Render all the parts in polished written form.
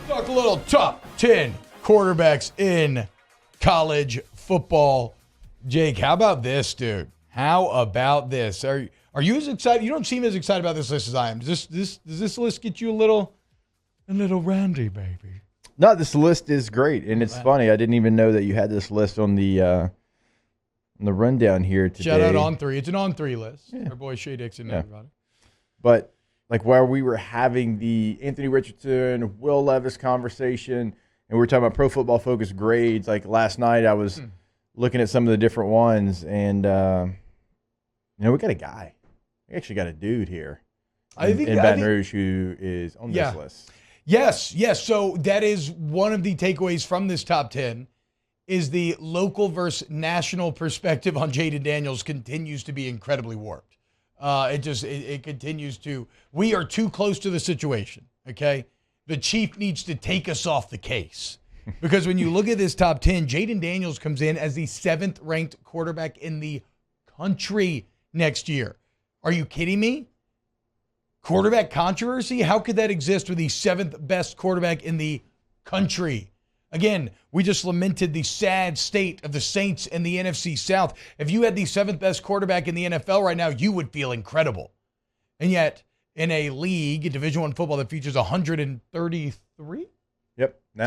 Talk a little top 10 quarterbacks in college football. Jake, how about this, dude? How about this? Are you as excited? You don't seem as excited about this list as I am. Does this list get you a little randy, baby? No, this list is great, and it's funny. I didn't even know that you had this list on the rundown here today. Shout out On 3. It's an On 3 list. Yeah. Our boy Shay Dixon and everybody. But like while we were having the Anthony Richardson, Will Levis conversation, and we were talking about Pro Football Focus grades, like last night I was looking at some of the different ones, and we got a guy. We actually got a dude here in Baton Rouge who is on this list. Yes. So that is one of the takeaways from this top 10 is the local versus national perspective on Jayden Daniels continues to be incredibly warped. It continues to, we are too close to the situation, okay? The chief needs to take us off the case. Because when you look at this top 10, Jayden Daniels comes in as the 7th ranked quarterback in the country next year. Are you kidding me? Quarterback controversy? How could that exist with the 7th best quarterback in the country? Again, we just lamented the sad state of the Saints in the NFC South. If you had the 7th best quarterback in the NFL right now, you would feel incredible. And yet, in a league, Division I football that features 133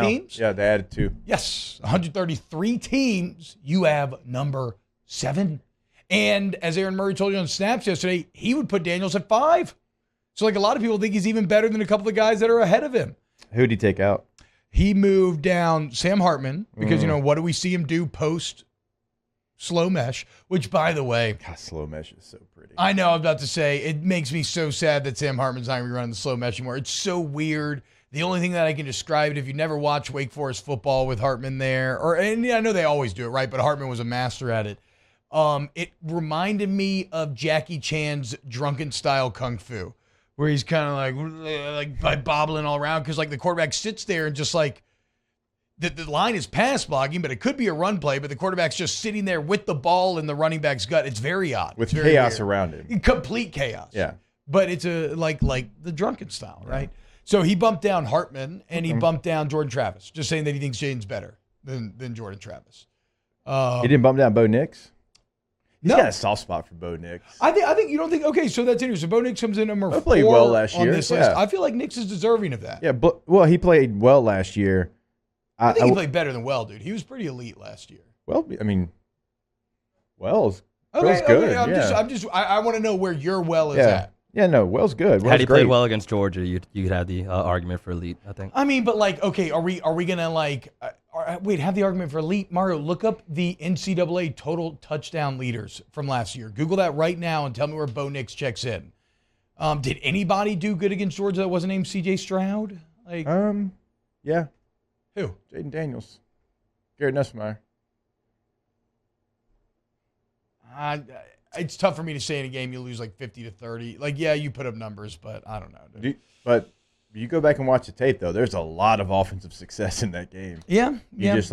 teams? Yeah, they added 2. Yes, 133 teams. You have number 7. And as Aaron Murray told you on Snaps yesterday, he would put Daniels at 5. So like a lot of people think he's even better than a couple of guys that are ahead of him. Who'd he take out? He moved down Sam Hartman because, what do we see him do post slow mesh? Which, by the way. God, slow mesh is so pretty. I know, I'm about to say, it makes me so sad that Sam Hartman's not going to be running the slow mesh anymore. It's so weird. The only thing that I can describe it, if you never watched Wake Forest football with Hartman there, and I know they always do it, right? But Hartman was a master at it. It reminded me of Jackie Chan's drunken style kung fu, where he's kind of like bobbling all around because like the quarterback sits there and just like the line is pass blocking, but it could be a run play, but the quarterback's just sitting there with the ball in the running back's gut. It's very odd. With chaos around him. Complete chaos. Yeah. But it's a like the drunken style, right? So he bumped down Hartman and he bumped down Jordan Travis, just saying that he thinks Jayden's better than Jordan Travis. He didn't bump down Bo Nix? He's got a soft spot for Bo Nix. I think you don't think. Okay, so that's interesting. Bo Nix comes in number 4 played well last year. On this list. I feel like Nix is deserving of that. Yeah, but he played well last year. I think he played better than well, dude. He was pretty elite last year. Well, I mean, Well's good. Okay, I want to know where your well is at. Yeah, no, Well's good. Had he played well against Georgia, you could have the argument for elite, I think. I mean, but like, okay, are we gonna like? Wait, have the argument for elite. Mario, look up the NCAA total touchdown leaders from last year. Google that right now and tell me where Bo Nix checks in. Did anybody do good against Georgia that wasn't named C.J. Stroud? Yeah. Who? Jayden Daniels. Garrett Nussmeier. It's tough for me to say in a game you lose like 50-30. Like, yeah, you put up numbers, but I don't know. Dude. But you go back and watch the tape, though. There's a lot of offensive success in that game. Yeah. You just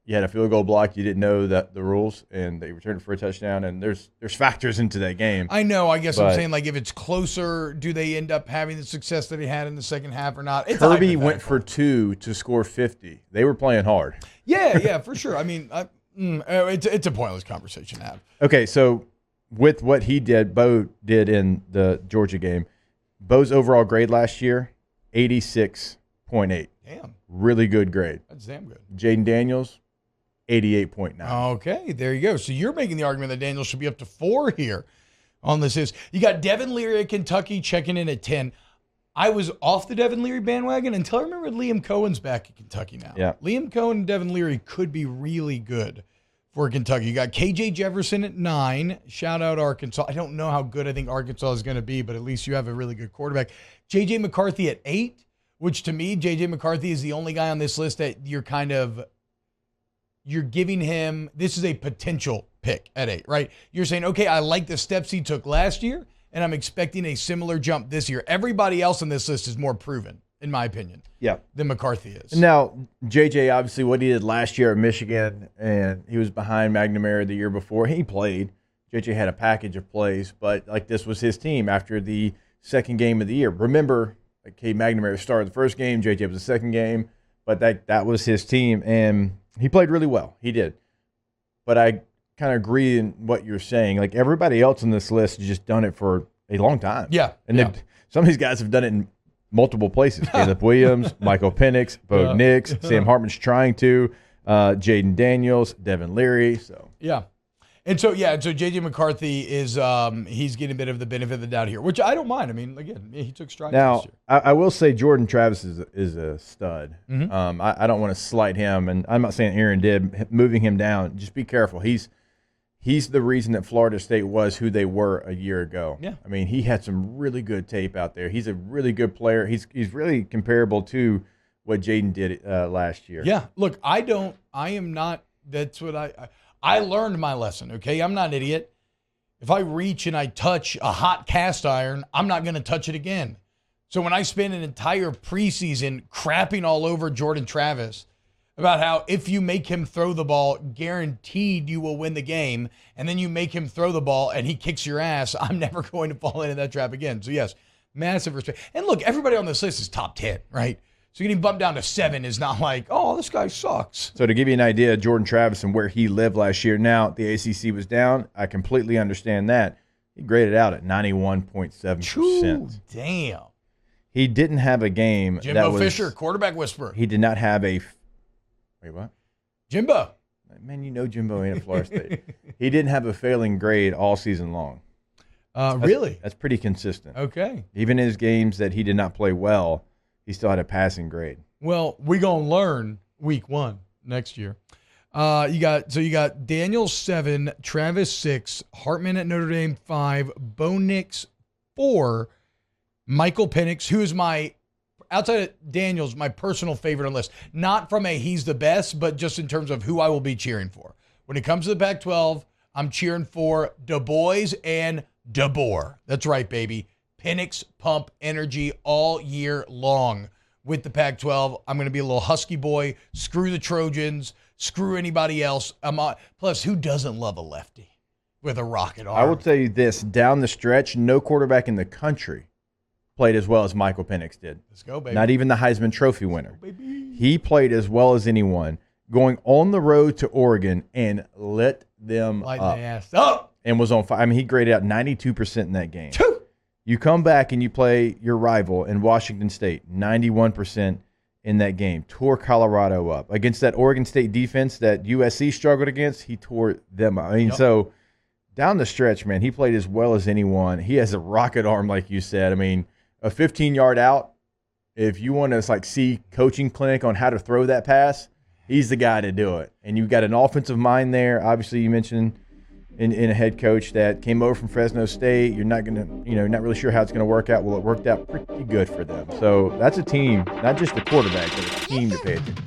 you had a field goal block. You didn't know the rules, and they returned it for a touchdown. And there's factors into that game. I know. I guess I'm saying, like, if it's closer, do they end up having the success that he had in the second half or not? It's Kirby went for 2 to score 50. They were playing hard. Yeah, for sure. I mean, it's a pointless conversation to have. Okay, so with what Bo did in the Georgia game, Bo's overall grade last year, 86.8. Damn. Really good grade. That's damn good. Jayden Daniels, 88.9. Okay, there you go. So you're making the argument that Daniels should be up to 4 here on this. You got Devin Leary at Kentucky checking in at 10. I was off the Devin Leary bandwagon until I remembered Liam Cohen's back at Kentucky now. Yeah. Liam Cohen and Devin Leary could be really good for Kentucky. You got KJ Jefferson at 9. Shout out Arkansas. I don't know how good I think Arkansas is going to be, but at least you have a really good quarterback. JJ McCarthy at 8, which to me, JJ McCarthy is the only guy on this list that you're giving him, this is a potential pick at 8, right? You're saying, okay, I like the steps he took last year, and I'm expecting a similar jump this year. Everybody else on this list is more proven, in my opinion, than McCarthy is. Now, JJ, obviously what he did last year at Michigan, and he was behind McNamara the year before. He played, JJ had a package of plays, but like this was his team after the second game of the year. Remember, like Cade McNamara started the first game, JJ was the second game, but that was his team, and he played really well. He did. But I kind of agree in what you're saying. Like everybody else on this list has just done it for a long time. Yeah. And some of these guys have done it in multiple places. Caleb Williams, Michael Penix, Bo Nix, Sam Hartman's trying to, Jayden Daniels, Devin Leary. So yeah. And so J.J. McCarthy is he's getting a bit of the benefit of the doubt here, which I don't mind. I mean, again, he took strides now, this year. I will say Jordan Travis is a stud. Mm-hmm. I don't want to slight him, and I'm not saying Aaron did, moving him down. Just be careful. He's the reason that Florida State was who they were a year ago. Yeah. I mean, he had some really good tape out there. He's a really good player. He's really comparable to what Jayden did last year. Yeah. Look, I am not. That's what I learned my lesson, okay? I'm not an idiot. If I reach and I touch a hot cast iron, I'm not going to touch it again. So when I spend an entire preseason crapping all over Jordan Travis about how if you make him throw the ball, guaranteed you will win the game, and then you make him throw the ball and he kicks your ass, I'm never going to fall into that trap again. So yes, massive respect. And look, everybody on this list is top 10, right? So getting bumped down to 7 is not like, oh, this guy sucks. So to give you an idea, Jordan Travis and where he lived last year, now the ACC was down. I completely understand that. He graded out at 91.7%. Damn. He didn't have a game Jimbo Fisher, quarterback whisperer. He did not have a – wait, what? Jimbo. Man, you know Jimbo ain't at Florida State. He didn't have a failing grade all season long. Really? That's pretty consistent. Okay. Even in his games that he did not play well, he still had a passing grade. Well, we're going to learn week 1 next year. You got Daniels 7, Travis 6, Hartman at Notre Dame 5, Bo Nix 4, Michael Penix, who is outside of Daniels, my personal favorite on the list. Not from a he's the best, but just in terms of who I will be cheering for. When it comes to the Pac-12, I'm cheering for Du Bois and DeBoer. That's right, baby. Penix pump energy all year long with the Pac-12. I'm going to be a little Husky boy. Screw the Trojans. Screw anybody else. Plus, who doesn't love a lefty with a rocket arm? I will tell you this. Down the stretch, no quarterback in the country played as well as Michael Penix did. Let's go, baby. Not even the Heisman Trophy winner. Baby. He played as well as anyone, going on the road to Oregon and lit them Light up. the ass up. And was on fire. I mean, he graded out 92% in that game. Choo! You come back and you play your rival in Washington State, 91% in that game. Tore Colorado up. Against that Oregon State defense that USC struggled against, he tore them up. I mean, So down the stretch, man, he played as well as anyone. He has a rocket arm, like you said. I mean, a 15-yard out, if you want to see coaching clinic on how to throw that pass, he's the guy to do it. And you've got an offensive mind there. Obviously, you mentioned in a head coach that came over from Fresno State. You're not going to, not really sure how it's going to work out. Well, it worked out pretty good for them. So that's a team, not just a quarterback, but a team to pay attention.